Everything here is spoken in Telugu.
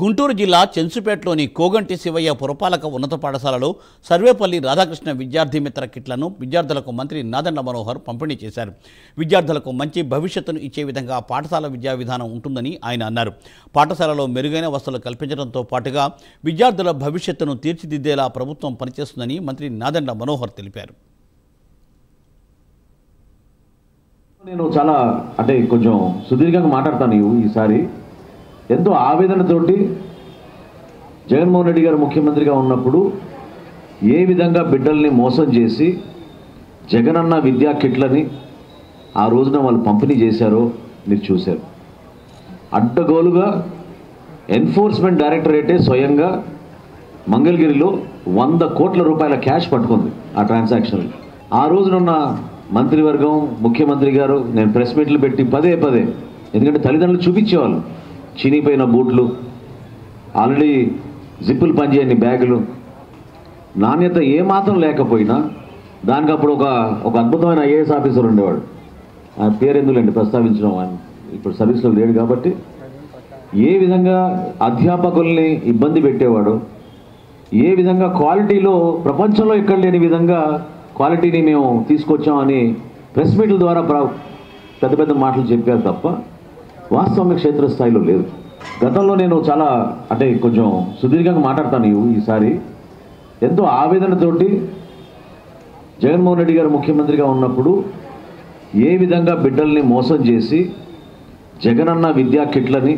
గుంటూరు జిల్లా చెంచుపేటలోని కోగంటి శివయ్య పురపాలక ఉన్నత పాఠశాలలో సర్వేపల్లి రాధాకృష్ణ విద్యార్థి మిత్ర కిట్లను విద్యార్థులకు మంత్రి నాదెండ్ల మనోహర్ పంపిణీ చేశారు. విద్యార్థులకు మంచి భవిష్యత్తును ఇచ్చే విధంగా పాఠశాల విద్యా విధానం ఉంటుందని ఆయన అన్నారు. పాఠశాలలో మెరుగైన వసతులు కల్పించడంతో పాటుగా విద్యార్థుల భవిష్యత్తును తీర్చిదిద్దేలా ప్రభుత్వం పనిచేస్తుందని మంత్రి నాదెండ్ల మనోహర్ తెలిపారు. నేను చాలా కొంచెం సుదీర్ఘంగా మాట్లాడతాను. ఈసారి ఎంతో ఆవేదనతోటి జగన్మోహన్ రెడ్డి గారు ముఖ్యమంత్రిగా ఉన్నప్పుడు ఏ విధంగా బిడ్డల్ని మోసం చేసి జగనన్న విద్యా కిట్లని ఆ రోజున వాళ్ళు పంపిణీ చేశారో మీరు చూశారు. అడ్డగోలుగా ఎన్ఫోర్స్మెంట్ డైరెక్టరేటే స్వయంగా మంగళగిరిలో 100 కోట్ల రూపాయల క్యాష్ పట్టుకుంది ఆ ట్రాన్సాక్షన్. ఆ రోజునున్న మంత్రివర్గం ముఖ్యమంత్రి గారు నేను ప్రెస్ మీట్లు పెట్టి పదే ఎందుకంటే తల్లిదండ్రులు చూపించేవాళ్ళు చినిగిపోయిన బూట్లు, ఆల్రెడీ జిప్పులు పనిచేయని బ్యాగులు, నాణ్యత ఏమాత్రం లేకపోయినా దానికి అప్పుడు ఒక అద్భుతమైన ఐఏఎస్ ఆఫీసర్ ఉండేవాడు. ఆయన పేరు ఎందుకండి ప్రస్తావించడం, ఆయన ఇప్పుడు సర్వీస్లో లేడు కాబట్టి ఏ విధంగా అధ్యాపకుల్ని ఇబ్బంది పెట్టేవాడు, ఏ విధంగా క్వాలిటీలో ప్రపంచంలో ఎక్కడ లేని విధంగా క్వాలిటీని మేము తీసుకొచ్చామని ప్రెస్ మీట్ల ద్వారా పెద్ద మాటలు చెప్పారు తప్ప వాస్తవంగా క్షేత్రస్థాయిలో లేదు. గతంలో నేను చాలా కొంచెం సుదీర్ఘంగా మాట్లాడతాను. ఈసారి ఎంతో ఆవేదనతోటి జగన్మోహన్ రెడ్డి గారు ముఖ్యమంత్రిగా ఉన్నప్పుడు ఏ విధంగా బిడ్డల్ని మోసం చేసి జగనన్న విద్యా కిట్లని